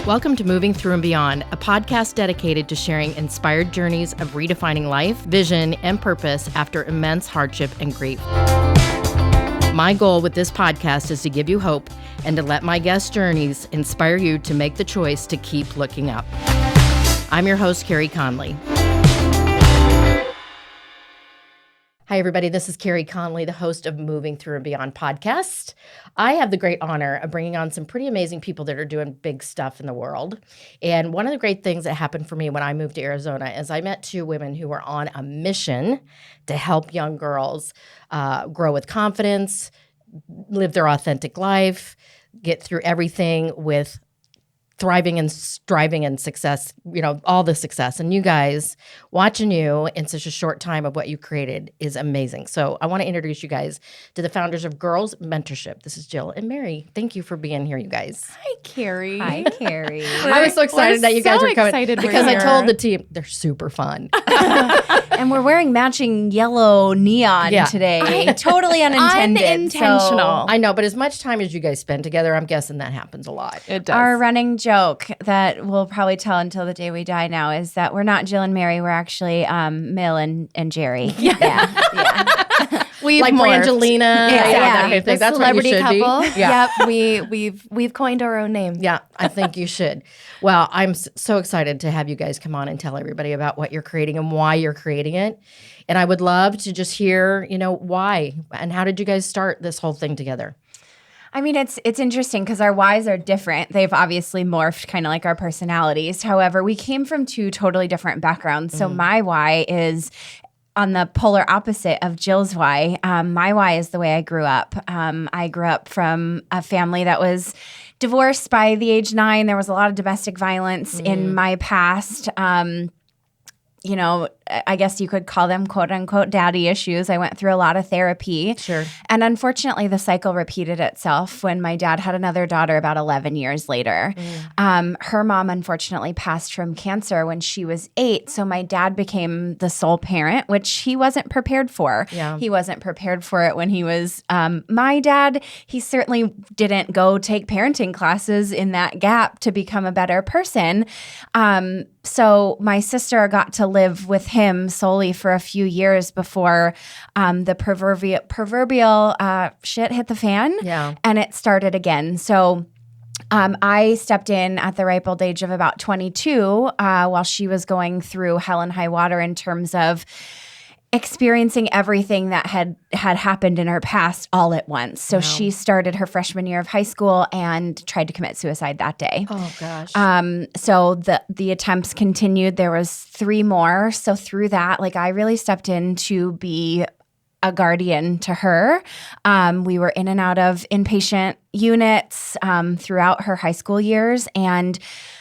Welcome to Moving Through and Beyond, a podcast dedicated to sharing inspired journeys of redefining life, vision, and purpose after immense hardship and grief. My goal with this podcast is to give you hope and to let my guest journeys inspire you to make the choice to keep looking up. I'm your host, Carey Conley. Hi, everybody. This is Carey Conley, the host of Moving Through and Beyond podcast. I have the great honor of bringing on some pretty amazing people that are doing big stuff in the world. And one of the great things that happened for me when I moved to Arizona is I met two women who were on a mission to help young girls grow with confidence, live their authentic life, get through everything with thriving and striving and success, all the success. And you guys, watching you in such a short time of what you created is amazing. So I want to introduce you guys to the founders of Girls Mentorship. This is Jill and Mary. Thank you for being here, you guys. Hi, Carey. Hi, Carey. I was so excited that you guys are coming because I told the team they're super fun. And we're wearing matching yellow neon today. Totally unintended. Unintentional. I know, but as much time as you guys spend together, I'm guessing that happens a lot. It does. Our running joke that we'll probably tell until the day we die now is that we're not Jill and Mary. We're actually Mill and Jerry. Yeah. We've like Brangelina. The That's celebrity what you should couple. Be. Yeah. Yep. We've coined our own name. Yeah, I think you should. Well, I'm so excited to have you guys come on and tell everybody about what you're creating and why you're creating it. And I would love to just hear, why and how did you guys start this whole thing together? I mean, it's interesting because our whys are different. They've obviously morphed kind of like our personalities. However, we came from two totally different backgrounds. So my why is on the polar opposite of Jill's why. My why is the way I grew up. I grew up from a family that was divorced by the age 9. There was a lot of domestic violence in my past. I guess you could call them quote unquote daddy issues. I went through a lot of therapy. Sure. And unfortunately, the cycle repeated itself when my dad had another daughter about 11 years later. Her mom unfortunately passed from cancer when she was 8. So my dad became the sole parent, which he wasn't prepared for. Yeah. He wasn't prepared for it when he was my dad. He certainly didn't go take parenting classes in that gap to become a better person. So my sister got to live with him solely for a few years before the proverbial shit hit the fan. Yeah. And it started again. So I stepped in at the ripe old age of about 22 while she was going through hell and high water in terms of experiencing everything that had happened in her past all at once. So she started her freshman year of high school and tried to commit suicide that day. Oh, gosh. So the attempts continued. There was 3 more. So through that, I really stepped in to be a guardian to her. We were in and out of inpatient units throughout her high school years. And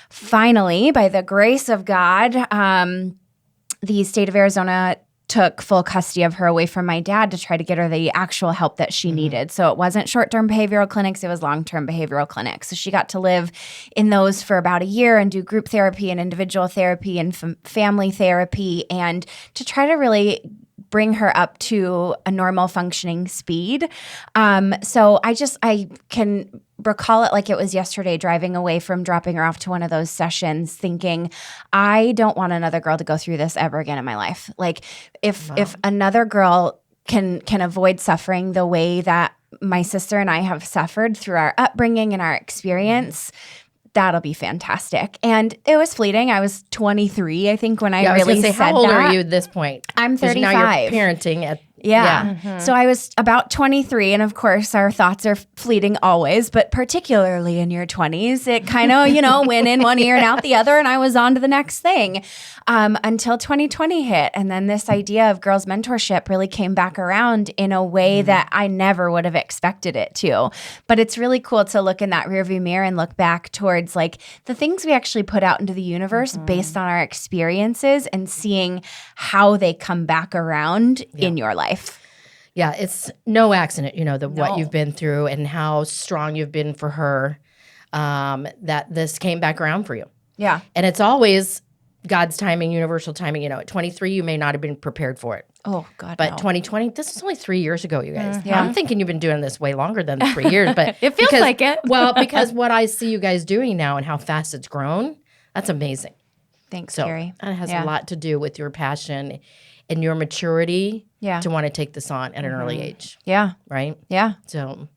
finally, by the grace of God, the state of Arizona took full custody of her away from my dad to try to get her the actual help that she needed. So it wasn't short-term behavioral clinics, it was long-term behavioral clinics. So she got to live in those for about a year and do group therapy and individual therapy and family therapy, and to try to really bring her up to a normal functioning speed. So I can recall it like it was yesterday, driving away from dropping her off to one of those sessions thinking, I don't want another girl to go through this ever again in my life. If another girl can avoid suffering the way that my sister and I have suffered through our upbringing and our experience, that'll be fantastic. And it was fleeting. I was 23, I think, when I really said that. How old are you at this point? I'm 35. Now you're parenting at So I was about 23, and of course our thoughts are fleeting always, but particularly in your 20s, it kind of, went in one ear and out the other, and I was on to the next thing until 2020 hit. And then this idea of girls mentorship really came back around in a way that I never would have expected it to. But it's really cool to look in that rearview mirror and look back towards the things we actually put out into the universe based on our experiences and seeing how they come back around in your life. Yeah, it's no accident, what you've been through and how strong you've been for her, that this came back around for you. Yeah. And it's always God's timing, universal timing. At 23, you may not have been prepared for it. Oh, God, But no. 2020, this is only 3 years ago, you guys. Yeah. I'm thinking you've been doing this way longer than 3 years, but It feels like it. Well, because what I see you guys doing now and how fast it's grown, that's amazing. Thanks, So Carey. that has a lot to do with your passion and your maturity Yeah. to want to take this on at an early age, Yeah. right? Yeah. So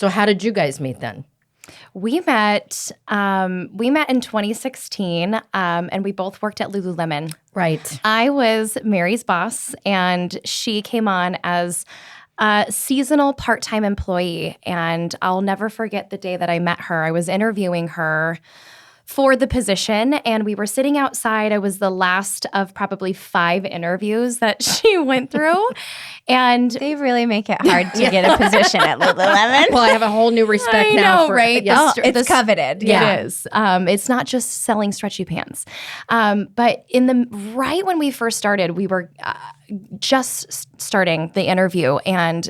how did you guys meet then? We met in 2016, and we both worked at Lululemon. Right. I was Mary's boss, and she came on as a seasonal part-time employee. And I'll never forget the day that I met her. I was interviewing her for the position, and we were sitting outside. I was the last of probably 5 interviews that she went through. And They really make it hard to get a position at Lululemon. Well, I have a whole new respect I now. know, right? Yes. Oh, it's coveted. Yeah. It is. It's not just selling stretchy pants. But right when we first started, we were just starting the interview, and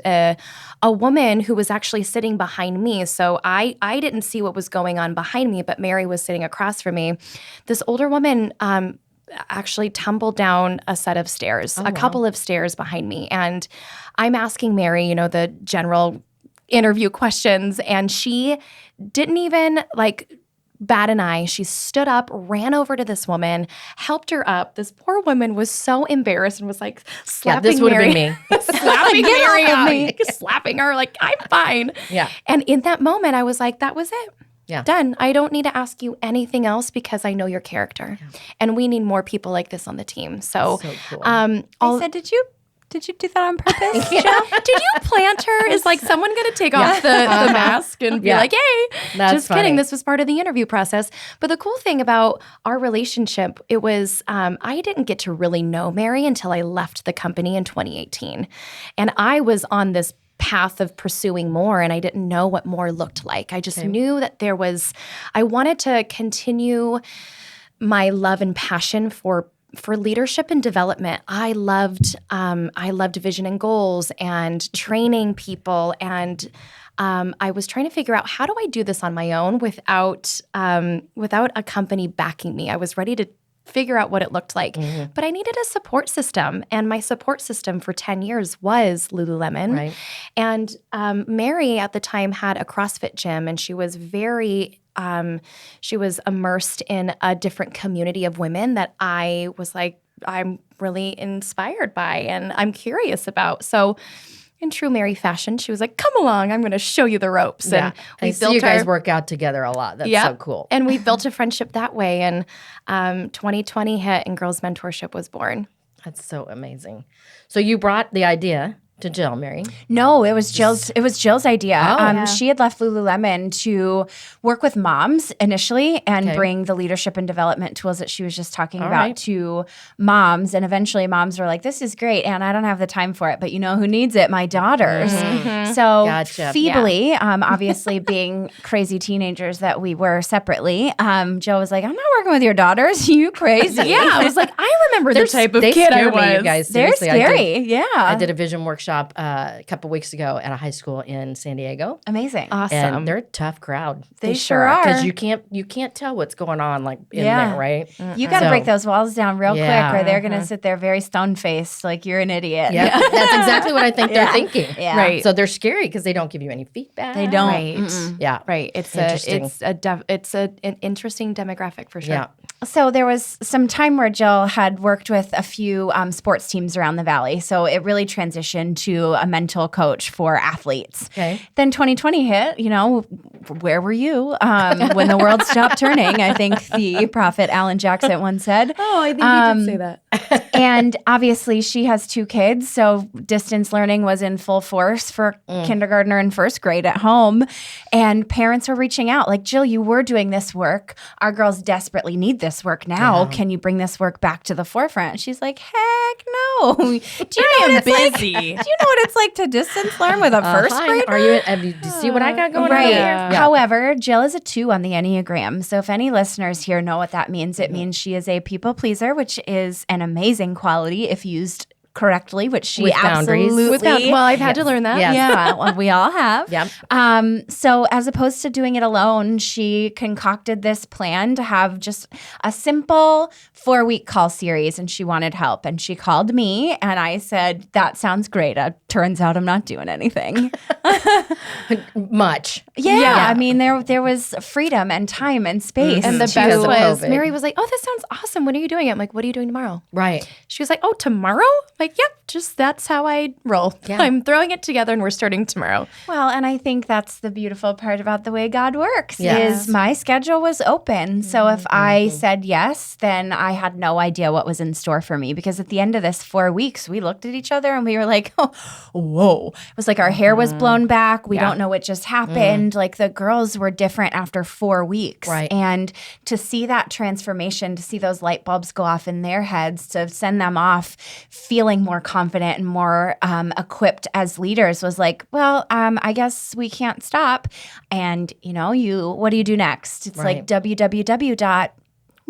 a woman who was actually sitting behind me. So I didn't see what was going on behind me, but Mary was sitting across from me. This older woman actually tumbled down a set of stairs, a couple of stairs behind me. And I'm asking Mary, the general interview questions, and she didn't even bat an eye. She stood up, ran over to this woman, helped her up. This poor woman was so embarrassed and was slapping this would have Mary. been me. Slapping Mary off of out, me. slapping her I'm fine. Yeah. And in that moment, I was like, that was it. Yeah. Done. I don't need to ask you anything else because I know your character. Yeah. And we need more people like this on the team. So cool. I said, did you do that on purpose? Did you plant her? Is someone going to take off the mask and be like, hey, That's just funny. kidding. This was part of the interview process. But the cool thing about our relationship, it was I didn't get to really know Mary until I left the company in 2018. And I was on this path of pursuing more, and I didn't know what more looked like. I just knew that I wanted to continue my love and passion for leadership and development. I loved vision and goals and training people, and I was trying to figure out, how do I do this on my own without a company backing me? I was ready to figure out what it looked like, but I needed a support system, and my support system for 10 years was Lululemon. Right. And Mary at the time had a CrossFit gym, and she was she was immersed in a different community of women that I was I'm really inspired by and I'm curious about. So in true Mary fashion, she was like, come along, I'm going to show you the ropes. Yeah. And I see you guys work out together a lot. That's so cool. And we built a friendship that way. And 2020 hit and Girls Mentorship was born. That's so amazing. So you brought the idea to Jill, Mary. No, it was Jill's. It was Jill's idea. Oh. She had left Lululemon to work with moms initially and bring the leadership and development tools that she was just talking about to moms. And eventually, moms were like, "This is great, and I don't have the time for it, but you know who needs it? My daughters." So Gotcha. feebly, obviously being crazy teenagers that we were separately, Jill was like, "I'm not working with your daughters. You crazy?" Yeah, I was like, I remember the type of they kid I scare was. me, you guys. They're Seriously, scary. I did a vision workshop a couple weeks ago at a high school in San Diego. Amazing. Awesome. And they're a tough crowd. They sure are. Because you can't tell what's going on in there, right? You got to So- break those walls down real Yeah. quick, or they're going to sit there very stone-faced like you're an idiot. Yeah, that's exactly what I think they're thinking. Yeah. Right. So they're scary because they don't give you any feedback. They don't. Right. Yeah. Right. It's Interesting. an interesting demographic for sure. Yeah. So there was some time where Jill had worked with a few sports teams around the valley. So it really transitioned to a mental coach for athletes. Okay. Then 2020 hit, where were you when the world stopped turning? I think the prophet Alan Jackson once said. Oh, I think you did say that. And obviously she has 2 kids, so distance learning was in full force for kindergartner and first grade at home. And parents were reaching out like, Jill, you were doing this work. Our girls desperately need this work now. Yeah. Can you bring this work back to the forefront? She's like, heck no. Do you know what it's like? busy. Do you know what it's like to distance learn with a first Hi, grader? do you see what I got going on Right. here? Yeah. However, Jill is a 2 on the Enneagram. So if any listeners here know what that means, it means she is a people pleaser, which is an amazing quality if used correctly, which she With boundaries. absolutely. Well, I've had to learn that. Yes. Yeah, well, we all have. Yep. So as opposed to doing it alone, she concocted this plan to have just a simple 4-week call series, and she wanted help. And she called me, and I said, "That sounds great. Turns out I'm not doing anything." Much. Yeah, I mean, there was freedom and time and space. And the Because best of was COVID. Mary was like, "Oh, this sounds awesome. When are you doing it?" I'm like, "What are you doing tomorrow?" Right. She was like, "Oh, tomorrow?" I'm like, "Yep, just that's how I roll. Yeah. I'm throwing it together and we're starting tomorrow." Well, and I think that's the beautiful part about the way God works Yes. is my schedule was open. So if I said yes, then I had no idea what was in store for me, because at the end of this 4 weeks, we looked at each other and we were like, oh, whoa. It was like our hair was blown back. We don't know what just happened. Like the girls were different after 4 weeks. Right. And to see that transformation, to see those light bulbs go off in their heads, to send them off feeling more confident and more equipped as leaders was like, well, I guess we can't stop. And, what do you do next? It's Right. like www.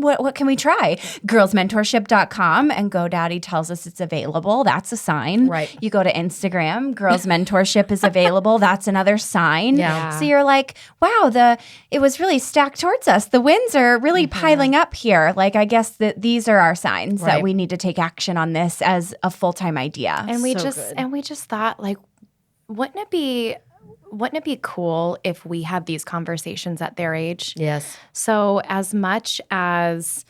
What can we try? Girlsmentorship.com, and GoDaddy tells us it's available. That's a sign. Right. You go to Instagram, Girls Mentorship is available. That's another sign. Yeah. So you're like, wow, it was really stacked towards us. The wins are really piling up here. Like, I guess that these are our signs Right. that we need to take action on this as a full-time idea. And we So just good. thought, like, wouldn't it be cool if we had these conversations at their age? Yes. So as much as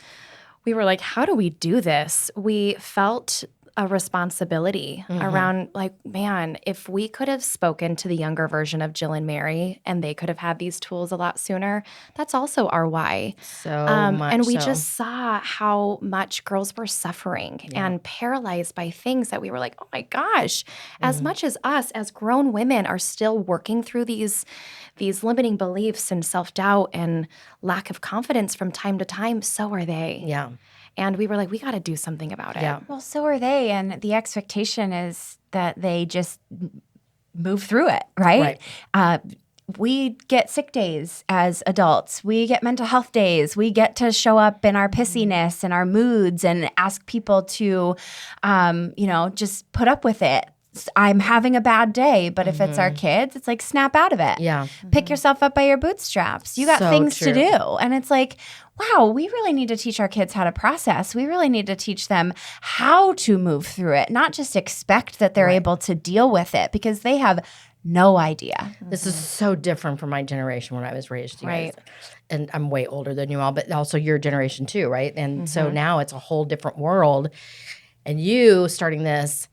we were like, how do we do this? We felt a responsibility around, like, man, if we could have spoken to the younger version of Jill and Mary and they could have had these tools a lot sooner, that's also our why. So much And we so. just saw how much girls were suffering and paralyzed by things that we were like, oh my gosh, as much as us as grown women are still working through these limiting beliefs and self-doubt and lack of confidence from time to time, so are they. Yeah. And we were like, we got to do something about it. Yeah. Well, so are they. And the expectation is that they just move through it, right? We get sick days as adults. We get mental health days. We get to show up in our pissiness and our moods and ask people to, just put up with it. I'm having a bad day, but if it's our kids, it's like snap out of it. Yeah. Pick yourself up by your bootstraps. You got So things to true. do. And it's like, wow, we really need to teach our kids how to process. We really need to teach them how to move through it, not just expect that they're able to deal with it, because they have no idea. This is so different from my generation when I was raised. You Right. guys. And I'm way older than you all, but also your generation too, right? And so now it's a whole different world. And you starting this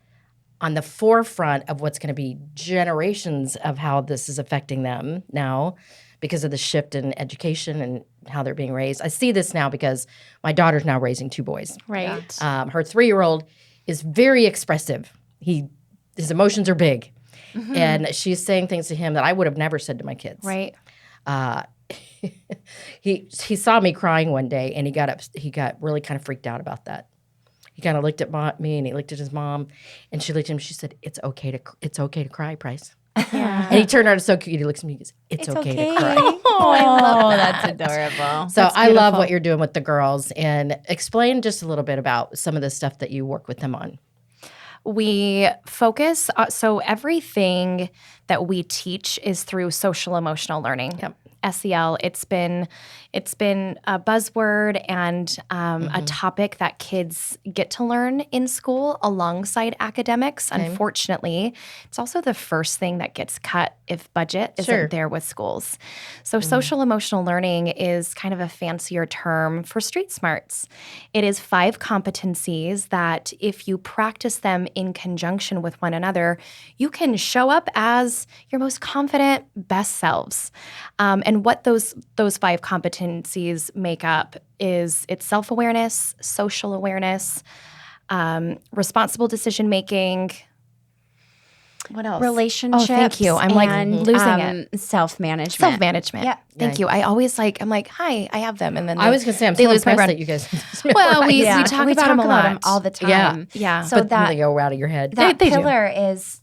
on the forefront of what's going to be generations of how this is affecting them now because of the shift in education and how they're being raised. I see this now because my daughter's now raising 2 boys. Right. Her 3-year-old is very expressive. His emotions are big. And she's saying things to him that I would have never said to my kids. Right. He saw me crying one day and he got really kind of freaked out about that. He kind of looked at me and he looked at his mom and she looked at him. She said, "It's okay to cry, Price." Yeah. And he turned out so cute. He looks at me and goes, "It's okay to cry." Oh, I love that. That's adorable. So I love what you're doing with the girls, and explain just a little bit about some of the stuff that you work with them on. We focus, so everything that we teach is through social emotional learning. Yep. SEL. It's been a buzzword and a topic that kids get to learn in school alongside academics. Unfortunately, it's also the first thing that gets cut if budget isn't there with schools. So social emotional learning is kind of a fancier term for street smarts. It is 5 competencies that if you practice them in conjunction with one another, you can show up as your most confident, best selves. And what those 5 competencies make up is it's self-awareness, social awareness, responsible decision-making. What else? Relationships. Oh, thank you. I'm like and, losing it. Self-management. Self-management. Yep. Thank you. I always I'm like, hi, I have them. And then I was going to say, I'm they so lose my impressed breath. that you guys Well, we Yeah. talk about them a lot. all the time. Yeah. So but that they go out of your head. that They do. pillar is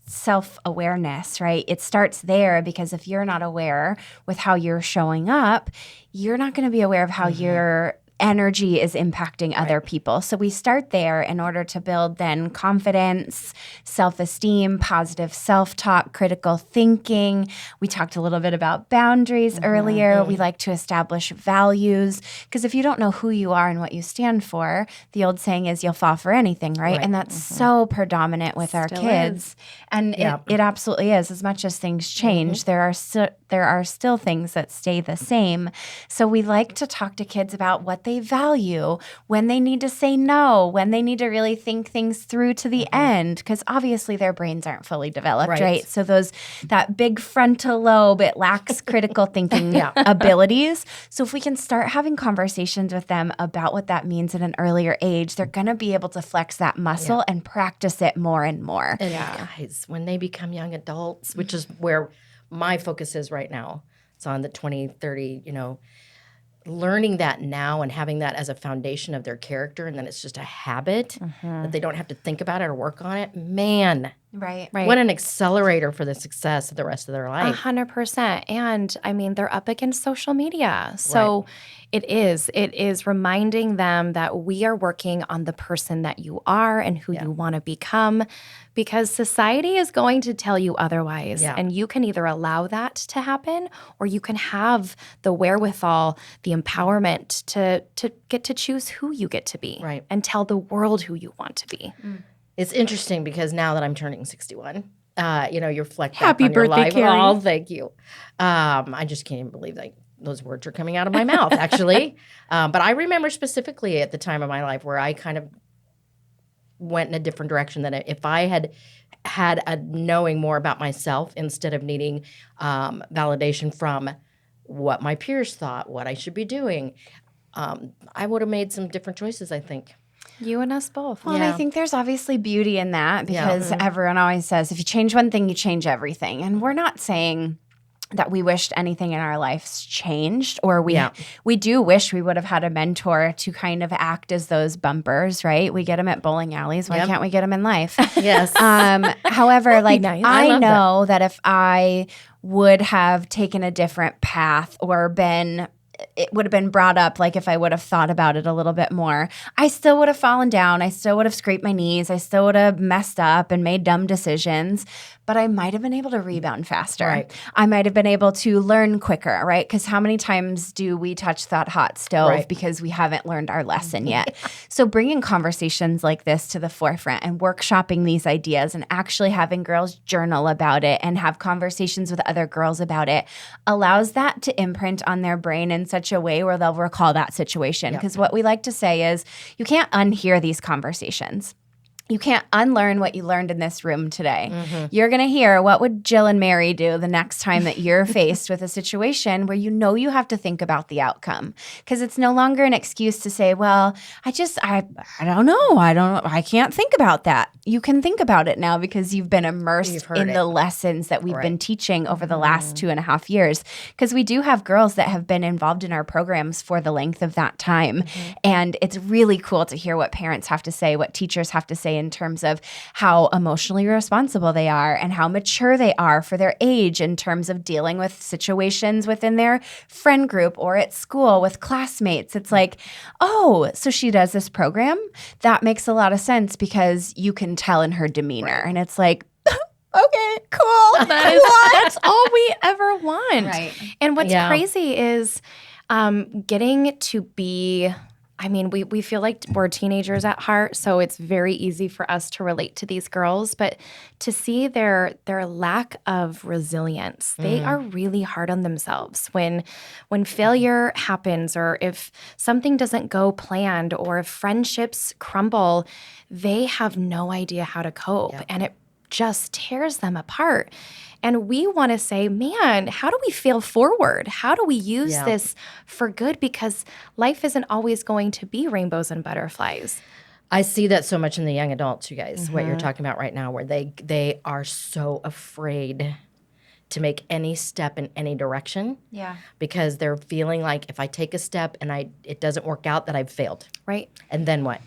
self-awareness, right? It starts there because if you're not aware with how you're showing up, you're not going to be aware of how you're energy is impacting other people. So we start there in order to build then confidence, self-esteem, positive self-talk, critical thinking. We talked a little bit about boundaries earlier. We like to establish values, because if you don't know who you are and what you stand for, the old saying is you'll fall for anything, right? And that's so predominant with our kids. And it absolutely is. As much as things change, there are still things that stay the same. So we like to talk to kids about what they value, when they need to say no, when they need to really think things through to the end, because obviously their brains aren't fully developed, right? So that big frontal lobe, it lacks critical thinking abilities. So if we can start having conversations with them about what that means at an earlier age, they're going to be able to flex that muscle and practice it more and more. And guys, when they become young adults, which is where my focus is right now, it's on the 20, 30, learning that now and having that as a foundation of their character, and then it's just a habit that they don't have to think about it or work on it. Man, right. What an accelerator for the success of the rest of their life. 100%. And I mean, they're up against social media. So it is reminding them that we are working on the person that you are and who you want to become, because society is going to tell you otherwise. And you can either allow that to happen, or you can have the wherewithal, the empowerment to get to choose who you get to be and tell the world who you want to be. It's interesting because now that I'm turning 61, you reflect back Happy on your birthday, life. Carey. Oh, thank you. I just can't even believe that those words are coming out of my mouth, actually. But I remember specifically at the time of my life where I kind of went in a different direction than if I had a knowing more about myself instead of needing validation from what my peers thought, what I should be doing. I would have made some different choices, I think. You and us both. Well, and I think there's obviously beauty in that, because everyone always says, if you change one thing, you change everything. And we're not saying that we wished anything in our lives changed, or we do wish we would have had a mentor to kind of act as those bumpers, right? We get them at bowling alleys. Why can't we get them in life? Yes. However, like nice. I know that if I would have taken a different path or it would have been brought up, like if I would have thought about it a little bit more, I still would have fallen down. I still would have scraped my knees. I still would have messed up and made dumb decisions, but I might have been able to rebound faster. Right. I might have been able to learn quicker, right? Because how many times do we touch that hot stove because we haven't learned our lesson yet? So bringing conversations like this to the forefront and workshopping these ideas and actually having girls journal about it and have conversations with other girls about it allows that to imprint on their brain in such a way where they'll recall that situation. Because what we like to say is you can't unhear these conversations. You can't unlearn what you learned in this room today. You're going to hear, what would Jill and Mary do the next time that you're faced with a situation where you have to think about the outcome? Because it's no longer an excuse to say, well, I don't know. I can't think about that. You can think about it now because you've been immersed in the lessons that we've been teaching over the last 2.5 years. Because we do have girls that have been involved in our programs for the length of that time. And it's really cool to hear what parents have to say, what teachers have to say in terms of how emotionally responsible they are and how mature they are for their age in terms of dealing with situations within their friend group or at school with classmates. It's like, oh, so she does this program? That makes a lot of sense because you can tell in her demeanor. And it's like, okay, cool. That's all we ever want. Right. And what's crazy is getting to be, we feel like we're teenagers at heart, so it's very easy for us to relate to these girls. But to see their lack of resilience, they are really hard on themselves. When failure happens, or if something doesn't go planned, or if friendships crumble, they have no idea how to cope, and it just tears them apart. And we want to say, man, how do we fail forward? How do we use this for good? Because life isn't always going to be rainbows and butterflies. I see that so much in the young adults, you guys, what you're talking about right now, where they are so afraid to make any step in any direction. Yeah. Because they're feeling like if I take a step and it doesn't work out, that I've failed. Right. And then what?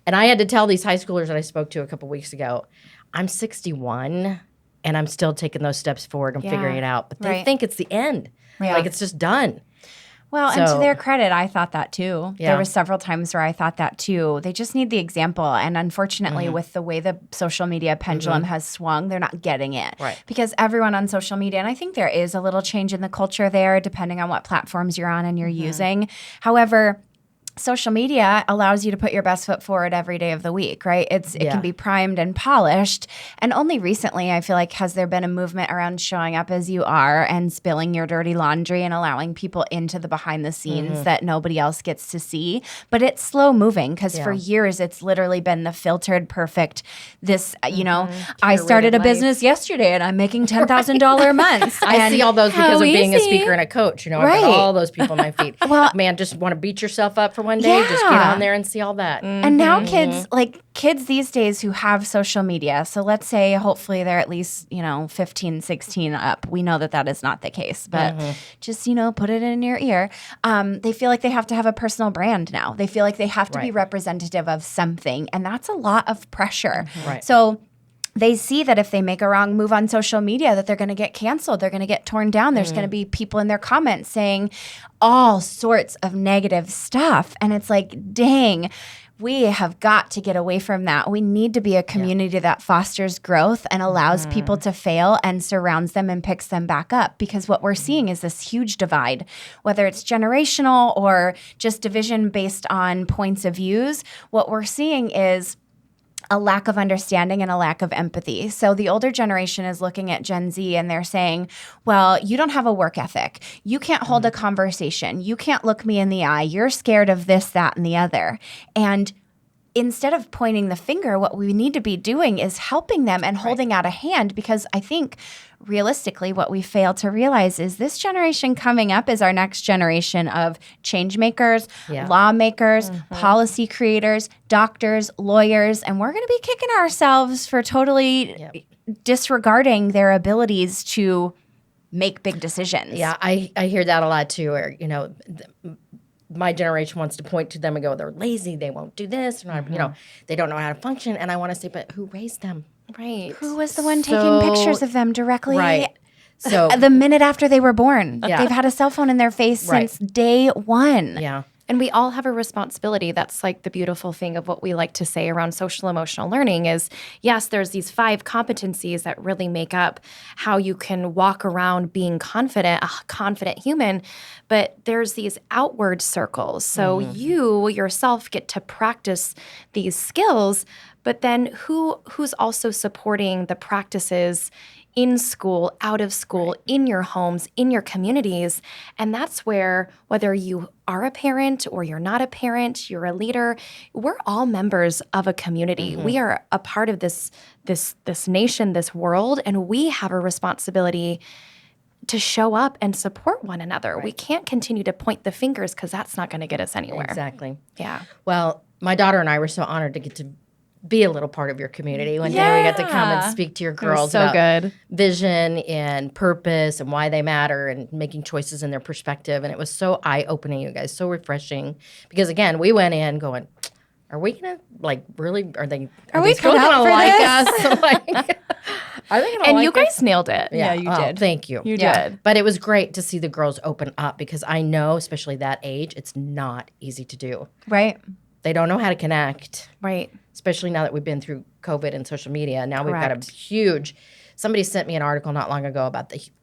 And I had to tell these high schoolers that I spoke to a couple weeks ago, I'm 61 and I'm still taking those steps forward and figuring it out. But they think it's the end. Like it's just done. Well, and to their credit, I thought that too. Yeah. There were several times where I thought that too. They just need the example. And unfortunately, with the way the social media pendulum has swung, they're not getting it. Right. Because everyone on social media, and I think there is a little change in the culture there, depending on what platforms you're on and you're using. However, social media allows you to put your best foot forward every day of the week, right? It can be primed and polished. And only recently, I feel like, has there been a movement around showing up as you are and spilling your dirty laundry and allowing people into the behind the scenes that nobody else gets to see. But it's slow moving because for years, it's literally been the filtered, perfect, I started a business yesterday and I'm making $10,000 a month. I see all those because of being a speaker and a coach. I've got all those people on my feet. Well, man, just want to beat yourself up for one day, just get on there and see all that. And now kids these days who have social media, so let's say hopefully they're at least, 15, 16 up. We know that is not the case, but just, put it in your ear. They feel like they have to have a personal brand now. They feel like they have to be representative of something, and that's a lot of pressure. Right. So they see that if they make a wrong move on social media, that they're going to get canceled. They're going to get torn down. There's going to be people in their comments saying all sorts of negative stuff. And it's like, dang, we have got to get away from that. We need to be a community that fosters growth and allows people to fail and surrounds them and picks them back up. Because what we're seeing is this huge divide, whether it's generational or just division based on points of views. What we're seeing is a lack of understanding and a lack of empathy. So the older generation is looking at Gen Z and they're saying, well, you don't have a work ethic. You can't hold a conversation. You can't look me in the eye. You're scared of this, that, and the other. And instead of pointing the finger, what we need to be doing is helping them and holding out a hand, because I think realistically what we fail to realize is this generation coming up is our next generation of change makers, lawmakers, policy creators, doctors, lawyers, and we're going to be kicking ourselves for totally disregarding their abilities to make big decisions. Yeah, I hear that a lot too, where, my generation wants to point to them and go, they're lazy, they won't do this, and they don't know how to function. And I want to say, but who raised them? Right. Who was the one taking pictures of them directly? Right. So the minute after they were born, they've had a cell phone in their face since day one. Yeah. And we all have a responsibility. That's like the beautiful thing of what we like to say around social emotional learning is, yes, there's these 5 competencies that really make up how you can walk around being confident, a confident human, but there's these outward circles. So you yourself get to practice these skills, but then who's also supporting the practices in school, out of school, in your homes, in your communities. And that's where, whether you are a parent or you're not a parent, you're a leader, we're all members of a community. We are a part of this nation, this world, and we have a responsibility to show up and support one another. We can't continue to point the fingers because that's not going to get us anywhere. Exactly. Yeah. Well, my daughter and I were so honored to get to be a little part of your community. One day we got to come and speak to your girls about vision and purpose and why they matter and making choices in their perspective. And it was so eye-opening, you guys, so refreshing. Because again, we went in going, are we gonna really? Are we girls gonna like us? Are they gonna? And like you us? guys nailed it. Yeah, you did. Thank you. You did. But it was great to see the girls open up because I know, especially that age, it's not easy to do. Right. They don't know how to connect. Right. Especially now that we've been through COVID and social media. Now we've got a huge. Somebody sent me an article not long ago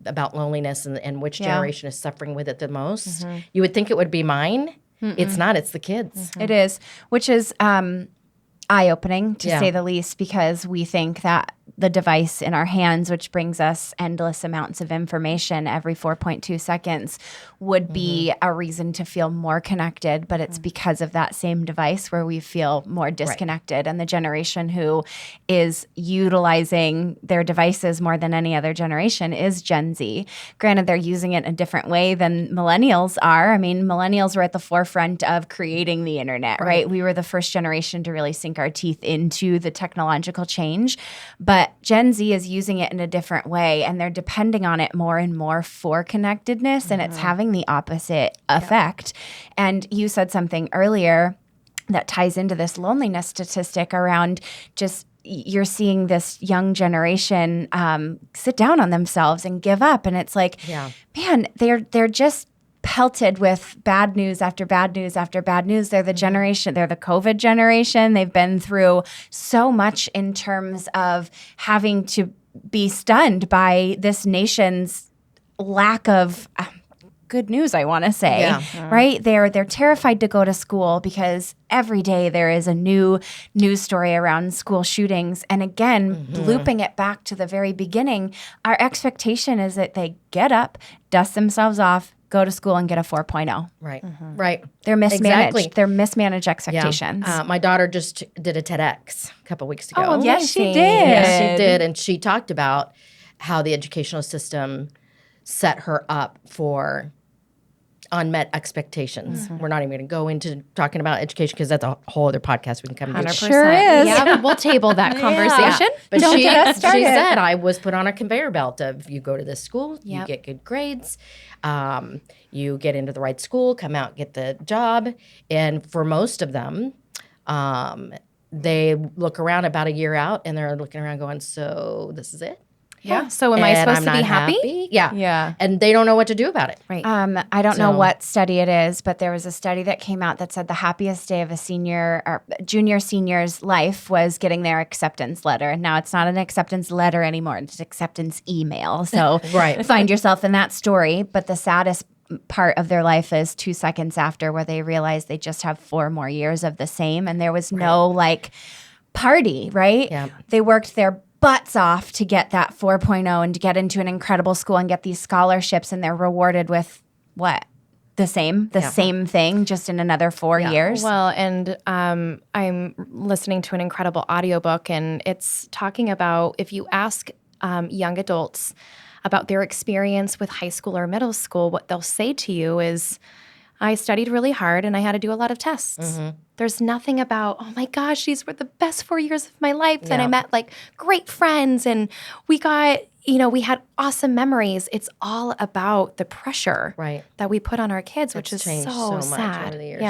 about loneliness and which generation is suffering with it the most. You would think it would be mine. It's not. It's the kids. It is, which is eye-opening to say the least, because we think that the device in our hands, which brings us endless amounts of information every 4.2 seconds, would be a reason to feel more connected. But it's because of that same device where we feel more disconnected. And the generation who is utilizing their devices more than any other generation is Gen Z. Granted, they're using it in a different way than millennials are. I mean, millennials were at the forefront of creating the internet, right? We were the first generation to really sink our teeth into the technological change. But Gen Z is using it in a different way, and they're depending on it more and more for connectedness, and it's having the opposite effect. And you said something earlier that ties into this loneliness statistic around just you're seeing this young generation sit down on themselves and give up. And it's like, man, they're just pelted with bad news after bad news after bad news. They're the generation, they're the COVID generation. They've been through so much in terms of having to be stunned by this nation's lack of good news, I want to say, right? They're terrified to go to school because every day there is a new news story around school shootings. And again, looping it back to the very beginning, our expectation is that they get up, dust themselves off, go to school and get a 4.0. Right. Right. They're mismanaged. Exactly. They're mismanaged expectations. Yeah. My daughter just did a TEDx a couple weeks ago. Oh, Yes, she amazing. did. Yes, she did. And she talked about how the educational system set her up for unmet expectations. We're not even going to go into talking about education because that's a whole other podcast we can come to. 100%. Sure is. Yeah, we'll table that conversation. But Don't she get us started. said I was put on a conveyor belt of you go to this school, you Yep. get good grades, you get into the right school, come out, get the job. And for most of them, they look around about a year out and they're looking around going, so this is it? Yeah. So am I And supposed I'm to be not happy? Yeah. Yeah. And they don't know what to do about it. Right. I don't know So- what study it is, but there was a study that came out that said the happiest day of a senior or senior's life was getting their acceptance letter. Now it's not an acceptance letter anymore; it's an acceptance email. So Right. find yourself in that story. But the saddest part of their life is 2 seconds after, where they realize they just have 4 more years of the same, and there was no like party. Right? Yeah. They worked their butts off to get that 4.0 and to get into an incredible school and get these scholarships, and they're rewarded with what? The same thing, just in another 4 years. Well, and I'm listening to an incredible audiobook, and it's talking about if you ask young adults about their experience with high school or middle school, what they'll say to you is, I studied really hard and I had to do a lot of tests. There's nothing about, oh my gosh, these were the best 4 years of my life. And I met like great friends and we got, we had awesome memories. It's all about the pressure that we put on our kids, which is changed so much sad. over the years.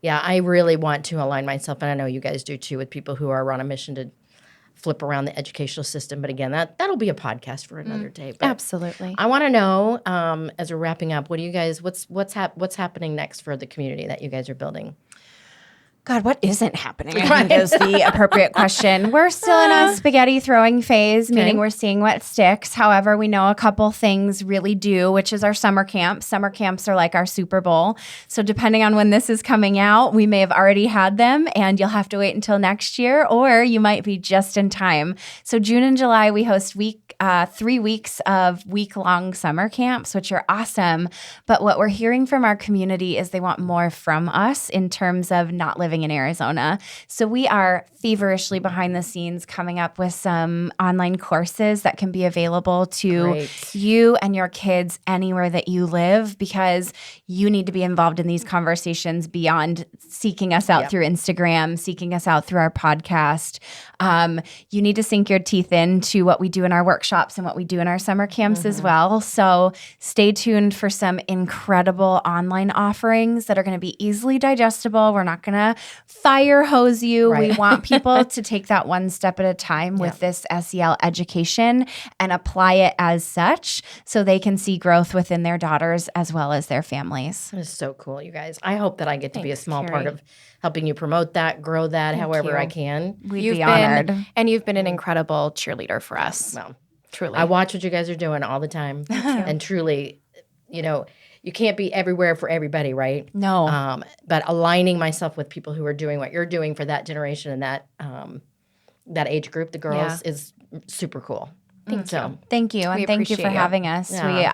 Yeah, I really want to align myself, and I know you guys do too, with people who are on a mission to flip around the educational system. But again, that'll be a podcast for another day. But Absolutely. I want to know, as we're wrapping up, what do you guys? What's happening next for the community that you guys are building? God, what isn't happening? I think is the appropriate question. We're still in a spaghetti throwing phase, meaning we're seeing what sticks. However, we know a couple things really do, which is our summer camps. Summer camps are like our Super Bowl. So depending on when this is coming out, we may have already had them and you'll have to wait until next year, or you might be just in time. So June and July, we host 3 weeks of week-long summer camps, which are awesome. But what we're hearing from our community is they want more from us in terms of not living in Arizona. So we are feverishly behind the scenes coming up with some online courses that can be available to you and your kids anywhere that you live, because you need to be involved in these conversations beyond seeking us out through Instagram, seeking us out through our podcast. You need to sink your teeth into what we do in our workshops and what we do in our summer camps as well. So stay tuned for some incredible online offerings that are going to be easily digestible. We're not going to fire hose you. We want people to take that one step at a time with this SEL education and apply it as such so they can see growth within their daughters as well as their families. That is so cool, you guys. I hope that I get to be a small part of helping you promote that, grow that, however I can. We'd be honored. And you've been an incredible cheerleader for us. Well, Truly. I watch what you guys are doing all the time. And truly, you can't be everywhere for everybody, right? No. But aligning myself with people who are doing what you're doing for that generation and that age group, the girls, is super cool. Thank you. And thank you for appreciate you. having us. We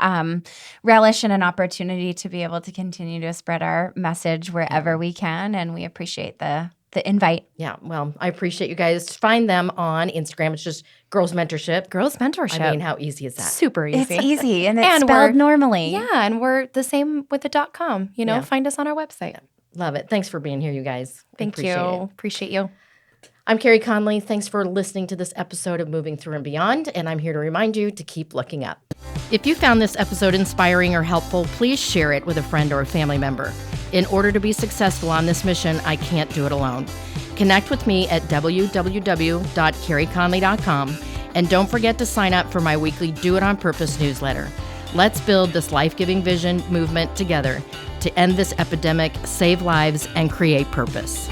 relish in an opportunity to be able to continue to spread our message wherever we can, and we appreciate the invite. Yeah, well, I appreciate you guys. Find them on Instagram. It's just Girls Mentorship. Girls Mentorship. I mean, how easy is that? Super easy. It's easy, and it's And spelled we're- normally. Yeah, and we're the same with the .com. Find us on our website. Love it. Thanks for being here, you guys. Thank Appreciate you. it. Appreciate you. I'm Carey Conley. Thanks for listening to this episode of Moving Through and Beyond, and I'm here to remind you to keep looking up. If you found this episode inspiring or helpful, please share it with a friend or a family member. In order to be successful on this mission, I can't do it alone. Connect with me at www.careyconley.com, and don't forget to sign up for my weekly Do It On Purpose newsletter. Let's build this life-giving vision movement together to end this epidemic, save lives, and create purpose.